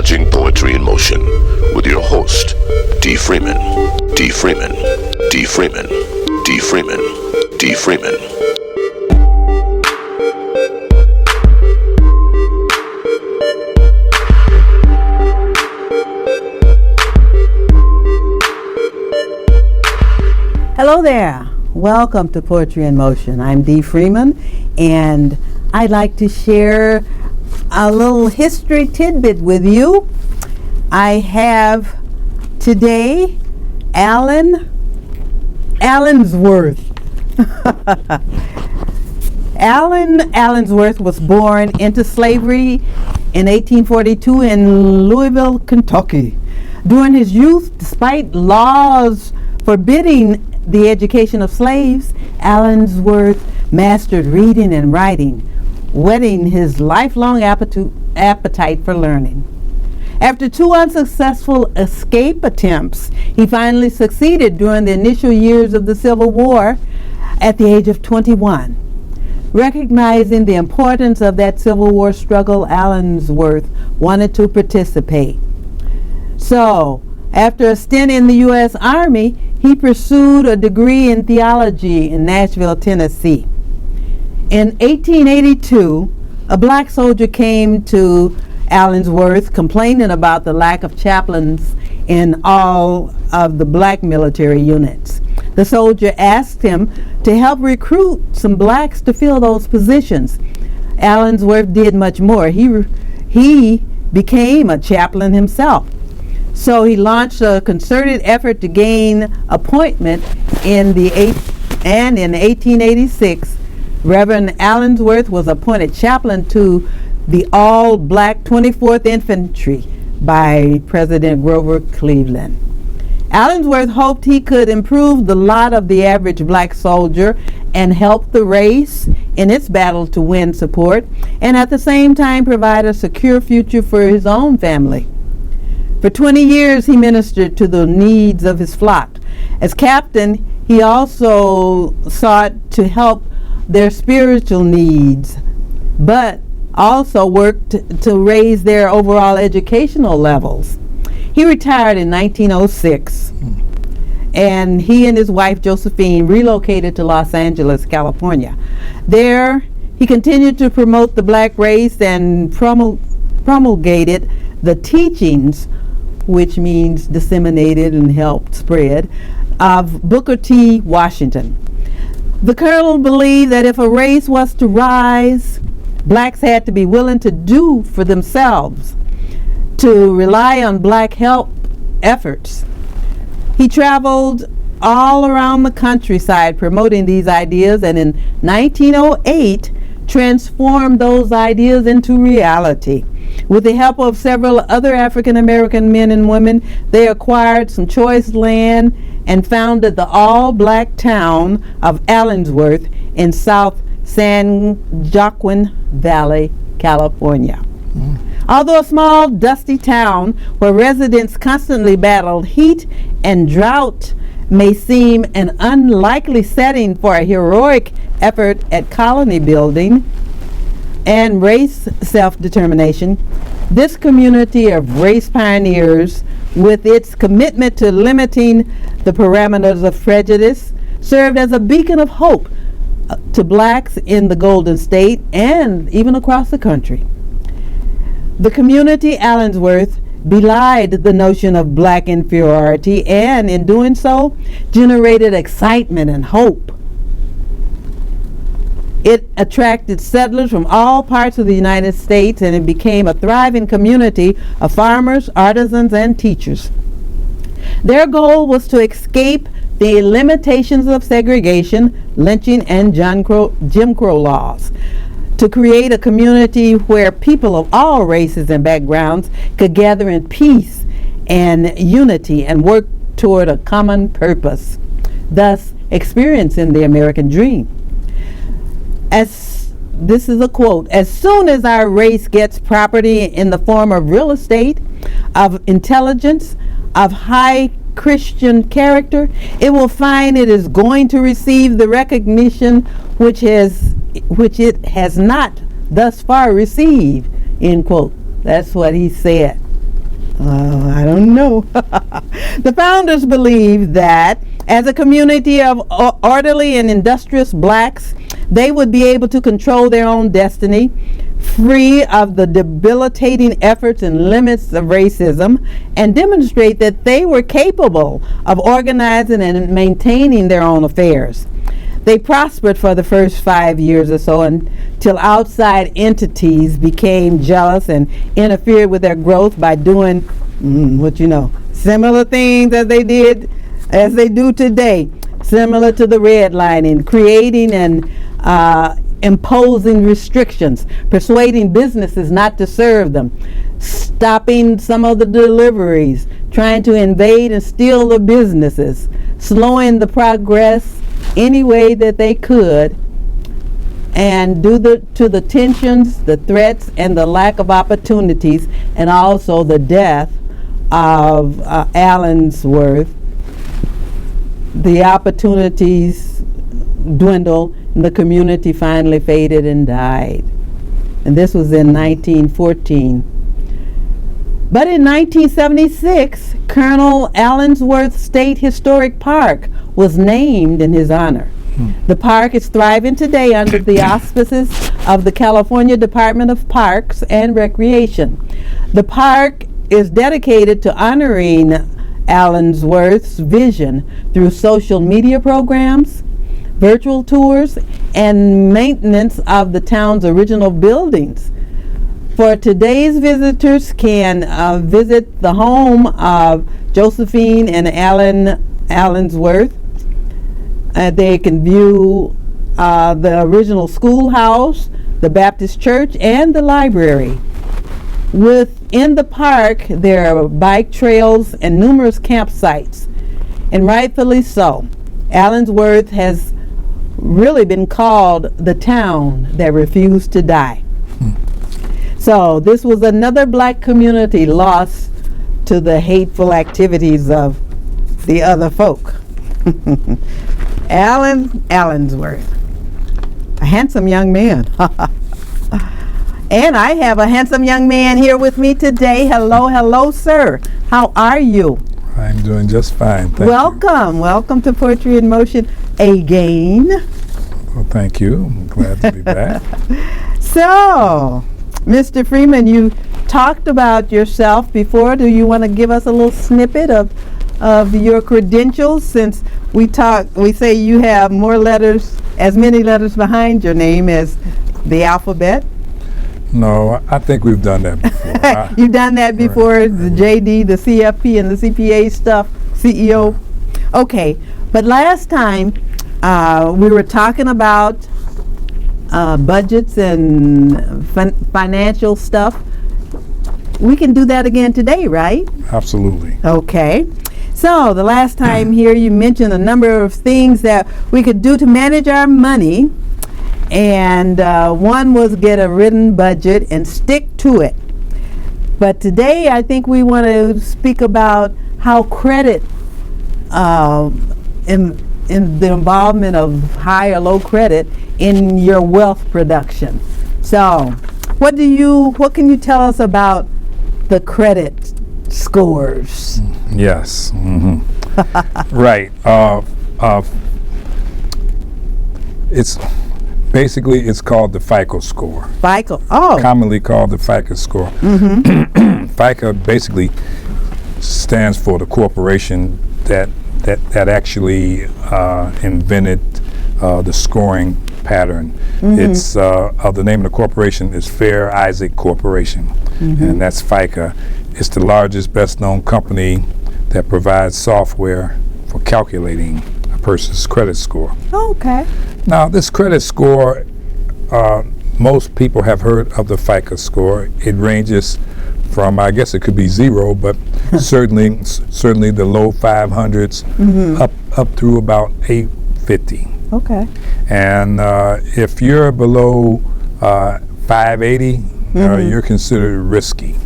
Launching Poetry in Motion with your host, D. Freeman. D. Freeman. D. Freeman. D. Freeman. D. Freeman. Hello there. Welcome to Poetry in Motion. I'm Dee Freeman, and I'd like to share a little history tidbit with you. I have today Allensworth. Allensworth was born into slavery in 1842 in Louisville, Kentucky. During his youth, despite laws forbidding the education of slaves, Allensworth mastered reading and writing, whetting his lifelong appetite for learning. After two unsuccessful escape attempts, he finally succeeded during the initial years of the Civil War at the age of 21. Recognizing the importance of that Civil War struggle, Allensworth wanted to participate. So, after a stint in the U.S. Army, he pursued a degree in theology in Nashville, Tennessee. In 1882, a black soldier came to Allensworth complaining about the lack of chaplains in all of the black military units. The soldier asked him to help recruit some blacks to fill those positions. Allensworth did much more. He became a chaplain himself. So he launched a concerted effort to gain appointment in 1886, Reverend Allensworth was appointed chaplain to the all-black 24th Infantry by President Grover Cleveland. Allensworth hoped he could improve the lot of the average black soldier and help the race in its battle to win support, and at the same time provide a secure future for his own family. For 20 years, he ministered to the needs of his flock. As captain, he also sought to help their spiritual needs, but also worked to raise their overall educational levels. He retired in 1906, and he and his wife Josephine relocated to Los Angeles, California. There, he continued to promote the black race and promulgated the teachings, which means disseminated and helped spread, of Booker T. Washington. The colonel believed that if a race was to rise, blacks had to be willing to do for themselves, to rely on black help efforts. He traveled all around the countryside promoting these ideas, and in 1908 transformed those ideas into reality. With the help of several other African American men and women, they acquired some choice land and founded the all-black town of Allensworth in South San Joaquin Valley, California. Although a small, dusty town where residents constantly battled heat and drought may seem an unlikely setting for a heroic effort at colony building and race self-determination, this community of race pioneers, with its commitment to limiting the parameters of prejudice, served as a beacon of hope to blacks in the Golden State and even across the country. The community Allensworth belied the notion of black inferiority, and in doing so, generated excitement and hope. It attracted settlers from all parts of the United States, and it became a thriving community of farmers, artisans, and teachers. Their goal was to escape the limitations of segregation, lynching, and Jim Crow laws, to create a community where people of all races and backgrounds could gather in peace and unity and work toward a common purpose, thus experiencing the American dream. This is a quote, "As soon as our race gets property in the form of real estate, of intelligence, of high Christian character, it will find it is going to receive the recognition which it has not thus far received," end quote. That's what he said. I don't know. The founders believed that as a community of orderly and industrious blacks, they would be able to control their own destiny, free of the debilitating efforts and limits of racism, and demonstrate that they were capable of organizing and maintaining their own affairs. They prospered for the first 5 years or so until outside entities became jealous and interfered with their growth by doing similar things as they do today, similar to the redlining, creating and imposing restrictions, persuading businesses not to serve them, stopping some of the deliveries, trying to invade and steal the businesses, slowing the progress any way that they could, and due to the tensions, the threats, and the lack of opportunities, and also the death of Allensworth, the opportunities dwindled and the community finally faded and died. And this was in 1914. But in 1976, Colonel Allensworth State Historic Park was named in his honor. The park is thriving today under the auspices of the California Department of Parks and Recreation. The park is dedicated to honoring Allensworth's vision through social media programs, virtual tours, and maintenance of the town's original buildings. For today's visitors can visit the home of Josephine and Alan Allensworth. They can view the original schoolhouse, the Baptist church, and the library. Within the park, there are bike trails and numerous campsites, and rightfully so. Allensworth has really been called the town that refused to die. So this was another black community lost to the hateful activities of the other folk. Allensworth, a handsome young man. And I have a handsome young man here with me today. Hello, sir. How are you? I'm doing just fine. Thank you. Welcome to Poetry in Motion again. Well, thank you. I'm glad to be back. So, Mr. Freeman, you talked about yourself before. Do you want to give us a little snippet of your credentials, since we say you have as many letters behind your name as the alphabet? No, I think we've done that before. You've done that before, right. The JD, the CFP, and the CPA stuff, CEO. Okay, but last time we were talking about budgets and financial stuff. We can do that again today, right? Absolutely. Okay. So the last time here you mentioned a number of things that we could do to manage our money, and one was get a written budget and stick to it. But today I think we want to speak about how credit, in the involvement of high or low credit in your wealth production. So what can you tell us about the credit scores? Yes. Mm-hmm. Right. It's called the FICO score. FICO. Oh. Commonly called the FICO score. Mm-hmm. FICO basically stands for the corporation that actually invented the scoring pattern. Mm-hmm. It's the name of the corporation is Fair Isaac Corporation, mm-hmm. and that's FICA. It's the largest, best-known company that provides software for calculating a person's credit score. Oh, okay. Now, this credit score, most people have heard of the FICO score. It ranges from, I guess it could be 0, but certainly the low 500s, mm-hmm. up through about 850. Okay. And if you're below 580, mm-hmm. You're considered risky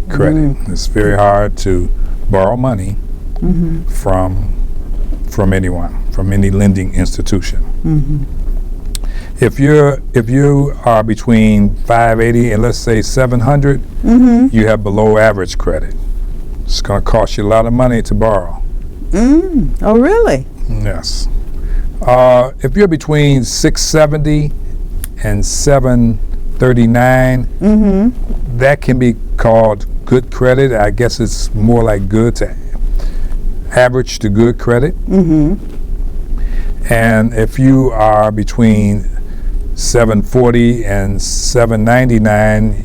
credit. Mm-hmm. It's very hard to borrow money, mm-hmm. from anyone, from any lending institution. Mm-hmm. If you are between 580 and let's say 700, mm-hmm. you have below average credit. It's going to cost you a lot of money to borrow. Oh, really? Yes. If you're between 670 and 739, that can be called good credit. I guess it's more like good to average to good credit. And if you are between 740 and 799,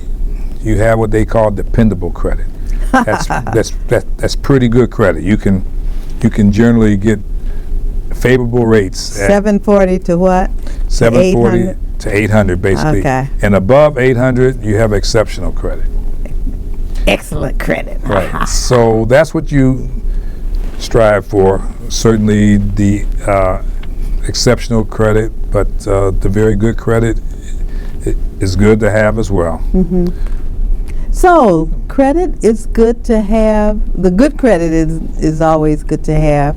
you have what they call dependable credit. That's pretty good credit. You can generally get favorable rates. 740 to what? 740 to 800 basically. Okay. And above 800, you have exceptional credit. Excellent credit. Right. So that's what you strive for. Certainly the exceptional credit, but the very good credit is good to have as well. So credit is good to have. The good credit is always good to have.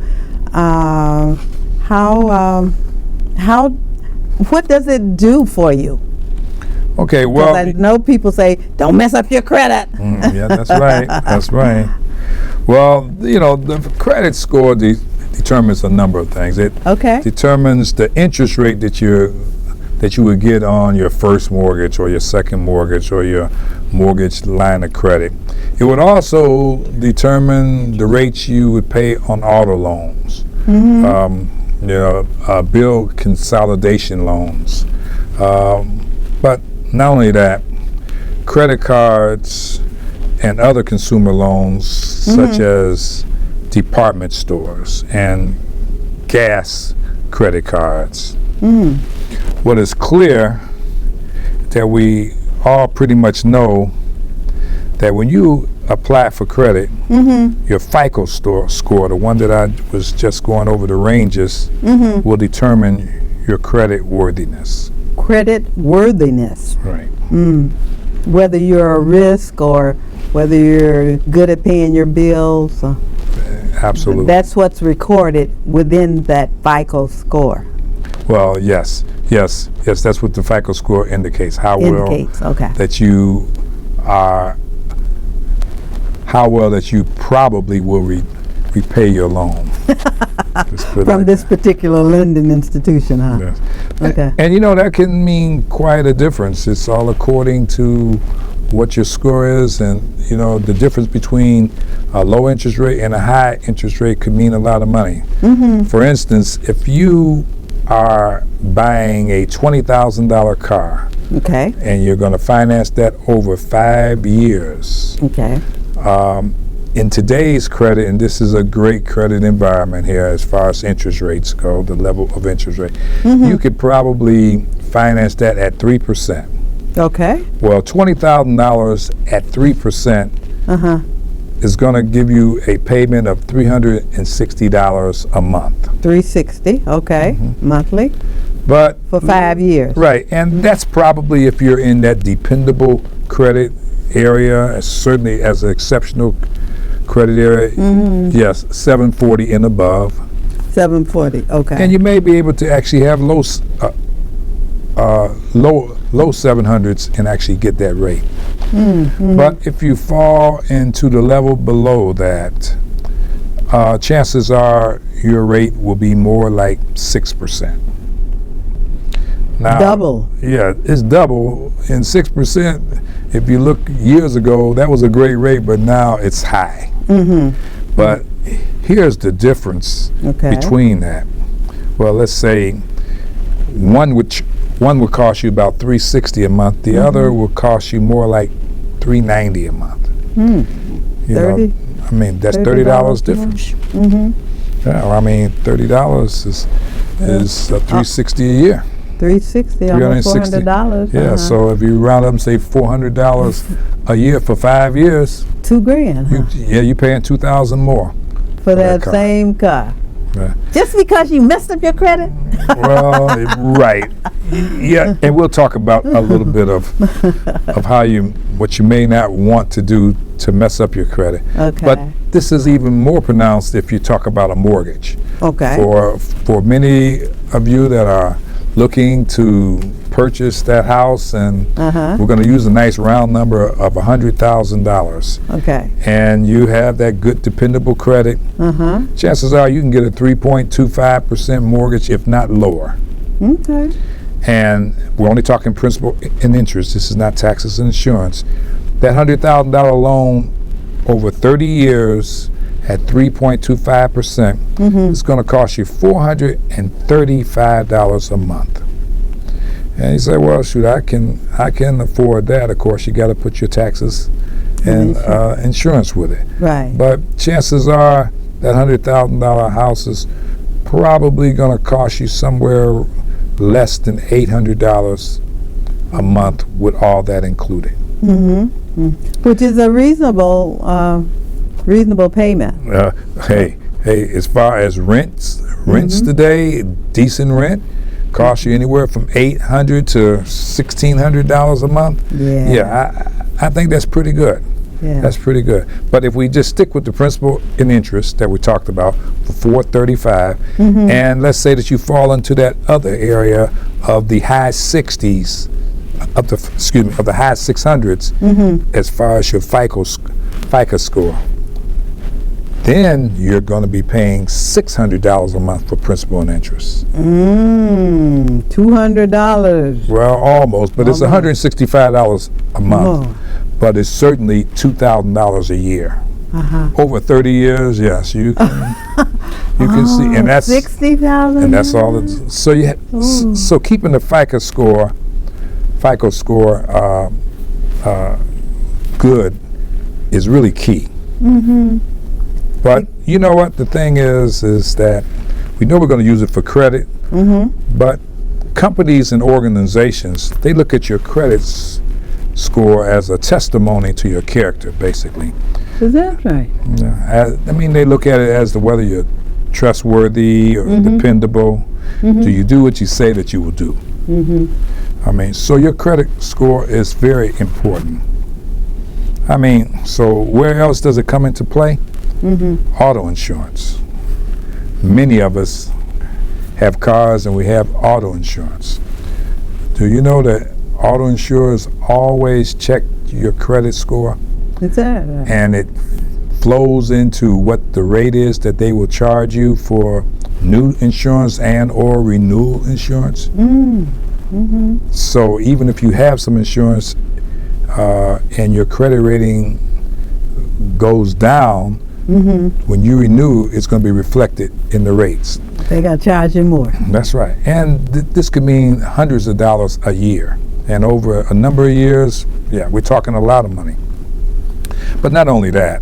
What does it do for you? Okay, well, I know people say, don't mess up your credit. Yeah, that's right. That's right. Well, the credit score determines a number of things. It determines the interest rate that you would get on your first mortgage or your second mortgage or your mortgage line of credit. It would also determine the rates you would pay on auto loans, bill consolidation loans. But not only that, credit cards and other consumer loans such as department stores and gas credit cards. What is clear that we all pretty much know that when you apply for credit, your FICO score, the one that I was just going over the ranges, will determine your credit worthiness. Credit worthiness. Right. Whether you're a risk or whether you're good at paying your bills. Absolutely. That's what's recorded within that FICO score. Well, yes, that's what the FICO score indicates. How well that you probably will repay your loan. From this particular lending institution, huh? Yes. Okay. And that can mean quite a difference. It's all according to what your score is, and the difference between a low interest rate and a high interest rate could mean a lot of money. For instance, if you are buying a $20,000 car, and you're going to finance that over 5 years. In today's credit, and this is a great credit environment here as far as interest rates go, the level of interest rate, you could probably finance that at 3%. Well, $20,000 at 3% is going to give you a payment of $360 a month. $360, monthly. But for 5 years. Right, and that's probably if you're in that dependable credit area, certainly as an exceptional credit area, yes, 740 and above. 740, And you may be able to actually have low 700s and actually get that rate. But if you fall into the level below that, chances are your rate will be more like 6%. Now, double. Yeah, it's double. And 6%, if you look years ago, that was a great rate, but now it's high. But here's the difference between that. Well, let's say one would cost you about $360 a month. The other will cost you more like $390 a month. That's $30 difference. Yeah, $30 is $360 a year. $360, almost $400. Yeah, so if you round up and say $400 a year for 5 years, $2,000. You're paying $2,000 more for that same car. Yeah. Just because you messed up your credit? Well, right. Yeah, and we'll talk about a little bit of what you may not want to do to mess up your credit. But this is even more pronounced if you talk about a mortgage. For many of you that are looking to purchase that house, and we're going to use a nice round number of $100,000. Okay. And you have that good, dependable credit. Chances are you can get a 3.25% mortgage, if not lower. Okay. And we're only talking principal and interest. This is not taxes and insurance. That $100,000 loan over 30 years at 3.25% is going to cost you $435 a month. And you say, well, shoot, I can afford that. Of course, you got to put your taxes and insurance with it. Right. But chances are that $100,000 house is probably going to cost you somewhere less than $800 a month with all that included. Which is a reasonable payment. Hey, as far as rents today, decent rent costs you anywhere from $800 to $1,600 a month. Yeah, I think that's pretty good. Yeah. That's pretty good. But if we just stick with the principal and interest that we talked about for $435, and let's say that you fall into that other area of the high 60s, of the high 600s, as far as your FICO score, then you're going to be paying $600 a month for principal and interest. $200. Well, almost, but it's $165 a month. But it's certainly $2,000 a year. Over 30 years, yes, you can see, and that's $60,000. and that's all. So keeping the FICO score good is really key. But you know what the thing is that we know we're going to use it for credit, but companies and organizations, they look at your credit score as a testimony to your character, basically. Is that right? Yeah, I mean, they look at it as to whether you're trustworthy or dependable. Do you do what you say that you will do? I mean, so your credit score is very important. I mean, so where else does it come into play? Auto insurance. Many of us have cars and we have auto insurance. Do you know that auto insurers always check your credit score? Is that right? And it flows into what the rate is that they will charge you for new insurance and or renewal insurance. So even if you have some insurance and your credit rating goes down, when you renew, it's going to be reflected in the rates. They got to charge you more. That's right. And this could mean hundreds of dollars a year. And over a number of years, yeah, we're talking a lot of money. But not only that,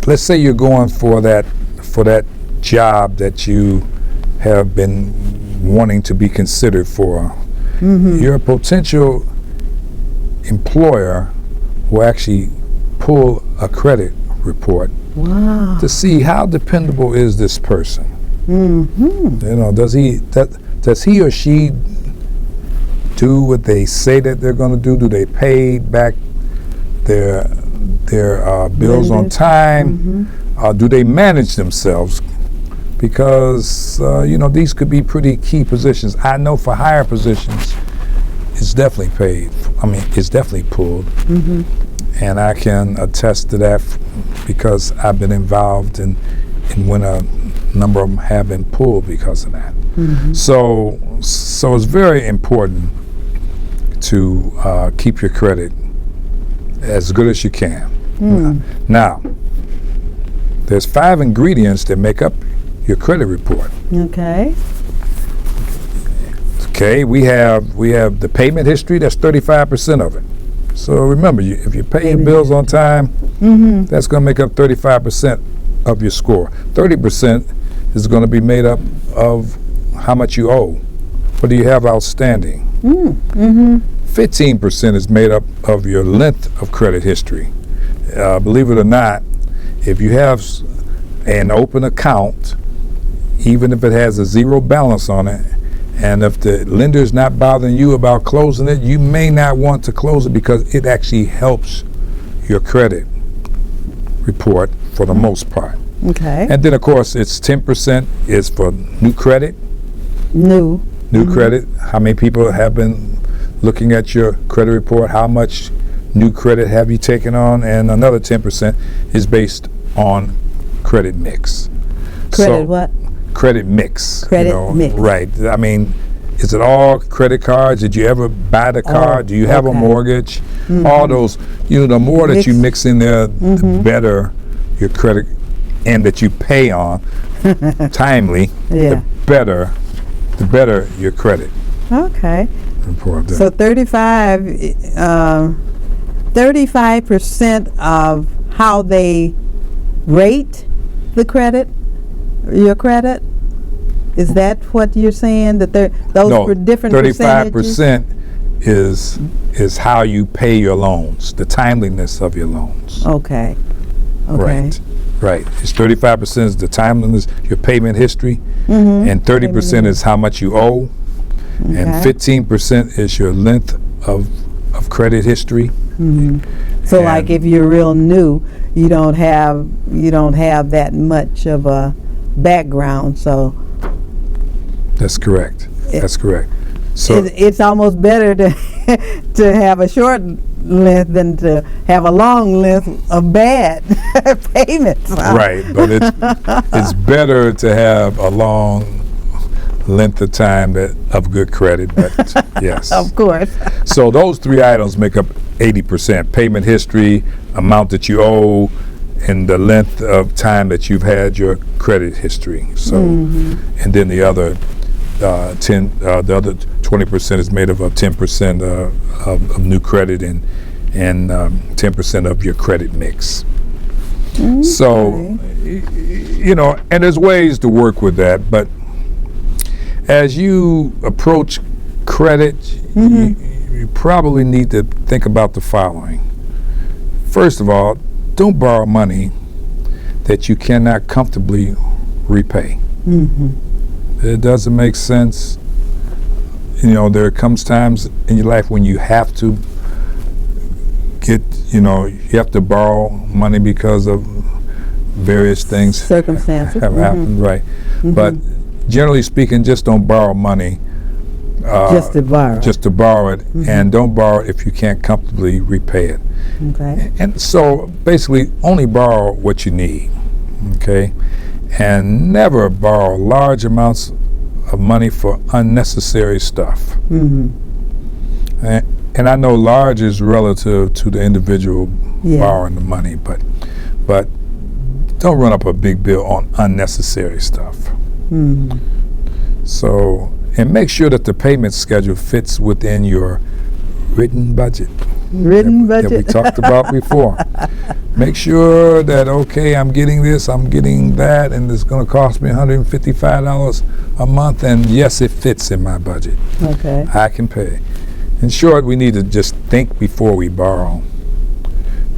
let's say you're going for that job that you have been wanting to be considered for. Your potential employer will actually pull a credit report to see how dependable is this person. You know, does he or she do what they say that they're going to do? Do they pay back their bills on time? Do they manage themselves? Because you know, these could be pretty key positions. I know for higher positions, it's definitely paid. I mean, it's definitely pulled. And I can attest to that because I've been involved in when a number of them have been pulled because of that. So it's very important to keep your credit as good as you can. Now, there's 5 ingredients that make up your credit report. Okay. Okay, we have the payment history. That's 35% of it. So remember, if you pay your bills on time, that's going to make up 35% of your score. 30% is going to be made up of how much you owe. What do you have outstanding? 15% is made up of your length of credit history. Believe it or not, if you have an open account, even if it has a zero balance on it, and if the lender is not bothering you about closing it, you may not want to close it because it actually helps your credit report for the most part. Okay. And then, of course, it's 10% is for new credit. New. new credit. How many people have been looking at your credit report? How much new credit have you taken on? And another 10% is based on credit mix. Credit what? Credit mix. Credit mix. Right. I mean, is it all credit cards? Did you ever buy the car? Do you have a mortgage? All those, the more that you mix in there, the better your credit, and that you pay on timely, the better your credit. Okay. Report. So 35% of how they rate the credit, your credit, is that what you're saying? That those No, for different 35% is how you pay your loans, the timeliness of your loans. Okay. Right. It's 35% is the timeliness, your payment history, and 30% is how much you owe, and 15% is your length of credit history. So, like, if you're real new, you don't have that much of a background. So that's correct. So it's almost better to to have a short length than to have a long length of bad payments. Right, but it's better to have a long length of time of good credit, but yes. Of course. So those three items make up 80%. Payment history, amount that you owe, and the length of time that you've had your credit history. So, and then the other the other 20% is made up of 10% of new credit and 10% of your credit mix. Okay. So, and there's ways to work with that, but as you approach credit, you probably need to think about the following. First of all, don't borrow money that you cannot comfortably repay. It doesn't make sense. There comes times in your life when you have to you have to borrow money because of various things. Circumstances. Have happened, right. But generally speaking, just don't borrow money. Just to borrow it, and don't borrow it if you can't comfortably repay it. Okay. And so basically only borrow what you need, okay? And never borrow large amounts of money for unnecessary stuff. And I know large is relative to the individual borrowing the money, but don't run up a big bill on unnecessary stuff. So, and make sure that the payment schedule fits within your written budget. That we talked about before. Make sure that, okay, I'm getting this, I'm getting that, and it's going to cost me $155 a month, and yes, it fits in my budget. Okay. I can pay. In short, we need to just think before we borrow.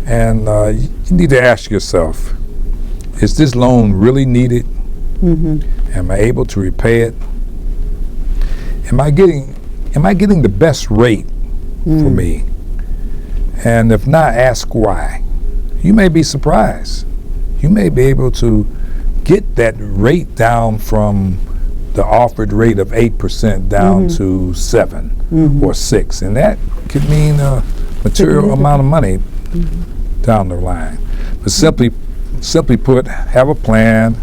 And you need to ask yourself, is this loan really needed? Am I able to repay it? Am I getting the best rate for me? And if not, ask why. You may be surprised. You may be able to get that rate down from the offered rate of 8% down to 7 or 6, and that could mean a material amount of money down the line. But simply put, have a plan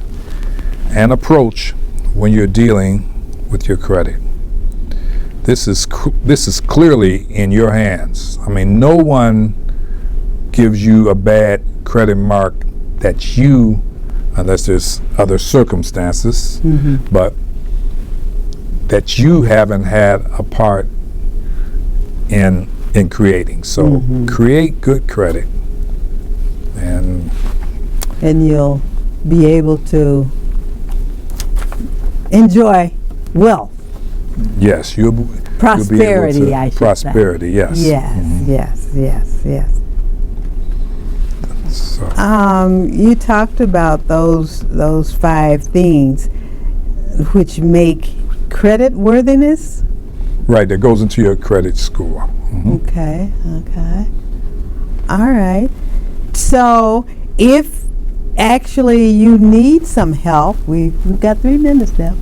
and approach when you're dealing with your credit. This is clearly in your hands. I mean, no one gives you a bad credit mark that you, unless there's other circumstances, but that you haven't had a part in creating. So create good credit, and you'll be able to enjoy wealth. Yes, prosperity. You'll be able to, I should prosperity. say. Yes. Yes. So. You talked about those 5 things which make credit worthiness. Right, that goes into your credit score. Okay. All right. So if actually you need some help, we've got 3 minutes now.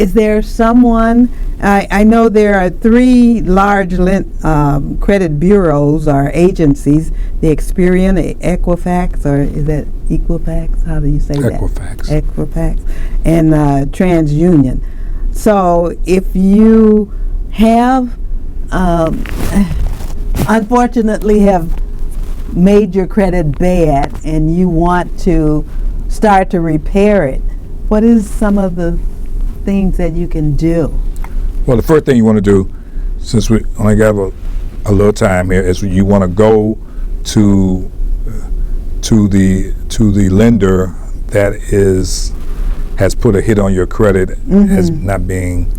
is there someone, I know there are 3 large credit bureaus or agencies, the Experian, Equifax, or is that Equifax? How do you say Equifax. that? Equifax. And TransUnion. So if you have, unfortunately have made your credit bad and you want to start to repair it, what is some of the things that you can do? Well, the first thing you want to do, since we only got a little time here, is you want to go to the lender that has put a hit on your credit as not being,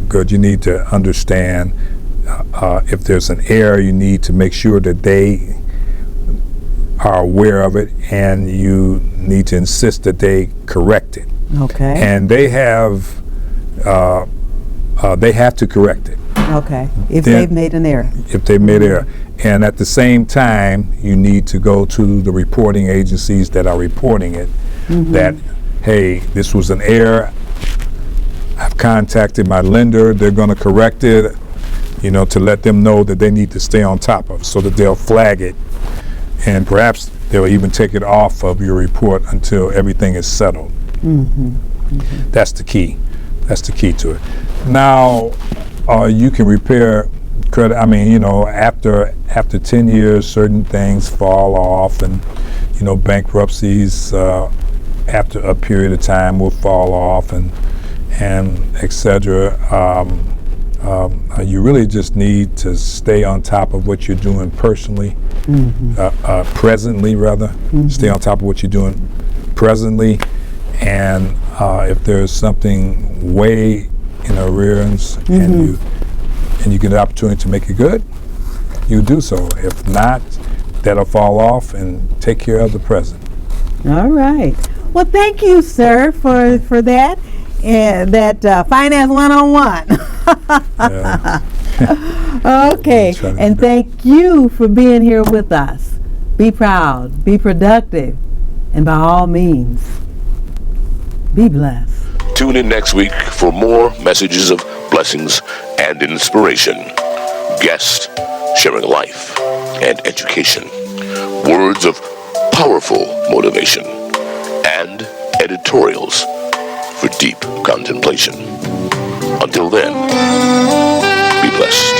good. You need to understand if there's an error. You need to make sure that they are aware of it, and you need to insist that they correct it. Okay. And they have to correct it. Okay. If they've made an error. If they've made an error. And at the same time, you need to go to the reporting agencies that are reporting it, that, hey, this was an error. I've contacted my lender. They're going to correct it, to let them know that they need to stay on top of it, so that they'll flag it. And perhaps they'll even take it off of your report until everything is settled. That's the key. That's the key to it. Now, you can repair credit. I mean, after 10 years, certain things fall off, and bankruptcies after a period of time will fall off, and etc. You really just need to stay on top of what you're doing personally, presently rather. Stay on top of what you're doing presently, and if there's something way in arrears and you get an opportunity to make it good, you do so. If not, that'll fall off, and take care of the present. All right. Well, thank you, sir, for that. That Finance 101. Okay, and thank you for being here with us. Be proud, be productive, and by all means, be blessed. Tune in next week for more messages of blessings and inspiration. Guest sharing life and education. Words of powerful motivation. And editorials for deep contemplation. Until then, be blessed.